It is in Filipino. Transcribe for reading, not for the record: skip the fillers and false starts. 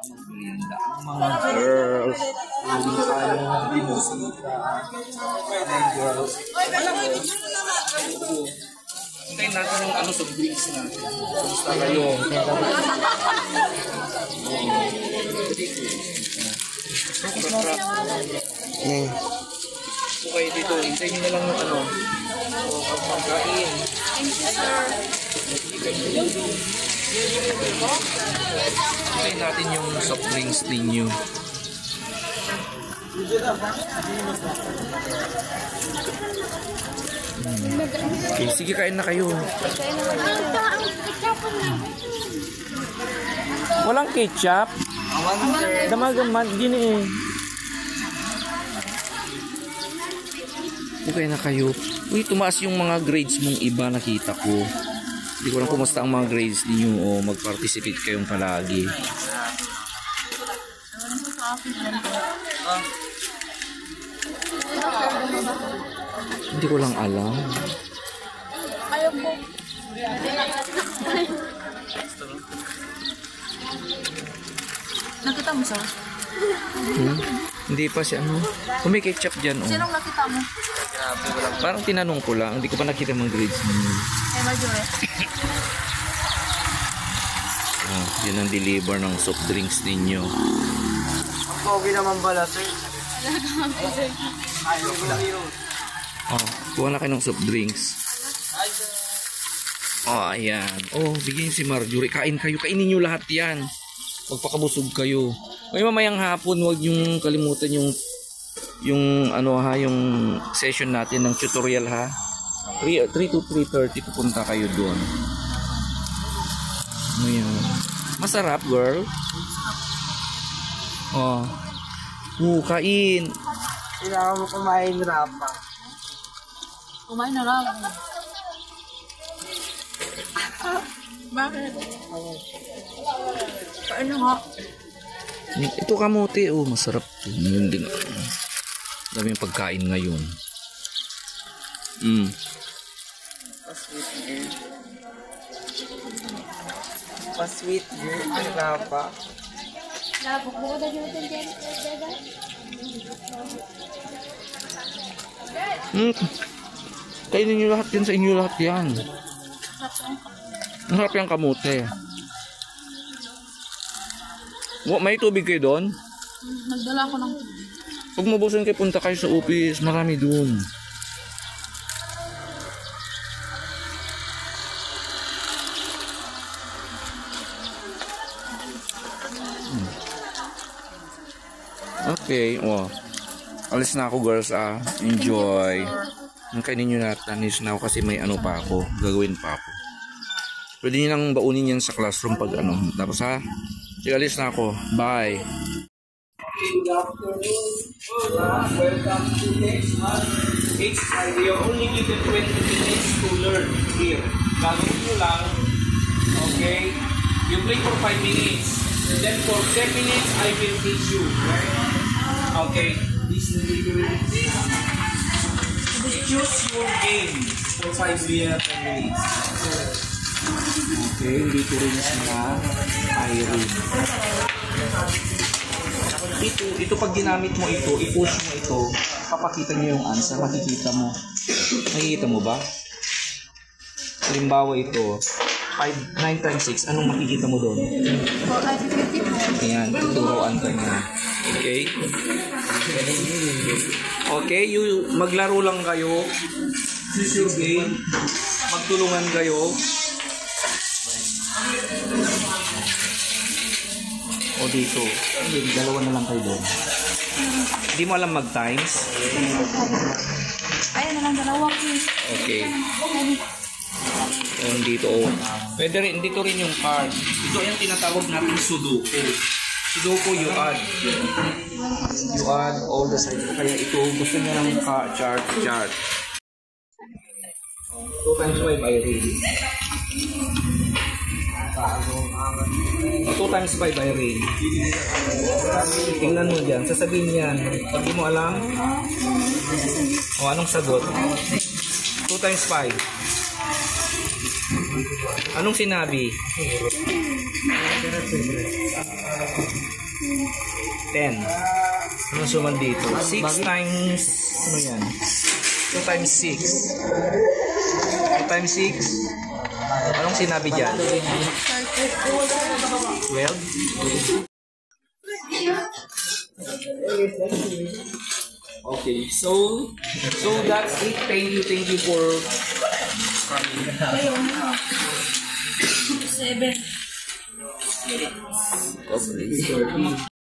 Merienda ang mga girls. Hindi tayo binusita. Girls. Hintayin natin yung ano sa drinks natin. Basta kayo. Okay dito. Hintayin nyo na lang yung ano. O pagkain. Thank you, sir. Hintayin natin yung soft drinks ninyo. Okay, sige, kain na kayo. Walang ketchup? Damagaman, gini eh. Okay na kayo. Uy, tumaas yung mga grades mong iba, nakita ko. Hindi ko lang kumusta ang mga grades ninyo o mag-participate kayong palagi. Hindi ko lang alam. Ayaw po. Nakita mo, sir? Hindi pa si ano. Kung may ketchup dyan. Oh. Sinong nakita mo? Parang tinanong ko lang. Hindi ko pa nakita mga grades ninyo. Eh, Marjorie. Oh, yun ang deliver ng soft drinks ninyo. Pogi naman pala, sir. Oh, kuha na kayo ng soft drinks. Oh, ayan. Oh, bigyan si Marjorie. Kain kayo. Kainin nyo lahat yan. Magpakabusog kayo. May mamayang hapon, huwag yung kalimutan yung ano ha, yung session natin ng tutorial ha. 3 to 3:30 pupunta kayo doon. Ayan. Masarap, girl. Oh. Kain. Kailangan mo kumain rapa. Kumain na lang. Bakit? Kain na nga. Ito kamote, oh, masarap. Hindi nga. Daming pagkain ngayon. Pa-sweet girl. Pa-sweet girl. Ano rapa? Kainin nyo lahat yan, sa inyo lahat yan. Masarap yung kamote. May tubig kayo doon? Nagdala ko ng... Pag mabusan kayo, punta kayo sa office. Marami doon. Okay, alis na ako, girls. Enjoy. Ang kainin nyo lahat. Tanis na ako kasi may ano pa ako. Gagawin pa ako. Pwede nyo nang baunin yan sa classroom pag ano. Tapos ha, alis na ako. Bye. Good afternoon. Welcome to next month. You're only given 20 minutes to learn here. Gagawin nyo lang. Okay? You play for 5 minutes. Then for 10 minutes, I will teach you. Okay? Choose your game for 5 minutes, 10 minutes. Okay, dito rin sila. Irene. Ito pag ginamit mo ito, i-push mo ito, papakita nyo yung answer, makikita mo. Nakikita mo ba? Halimbawa ito, 9 times 6, anong makikita mo doon? Ayan, tuturuan ka niya. Okay? Okay, maglaro lang kayo. Choose your game. Magtulungan kayo. O dito, dalawa na lang kayo doon. Hindi mo alam mag-times? Ayan na lang, dalawa ko. Okay. O dito, pwede rin, dito rin yung card. Ito yung tinatawag natin Sudoku. Sudoku, you add all the sides. Kaya ito, gusto niya ng chart. 2 times 5 ay ready. 2 times 5 by rain. Tingnan mo dyan. Sasabihin yan. Pag di mo alam, anong sagot? 2 times 5. Anong sinabi? 10. Anong suman dito? 6 times, ano yan? 2 times 6. 2 times 6. Anong sinabi dyan? 12. Okay, so that's it. Thank you for coming. 7.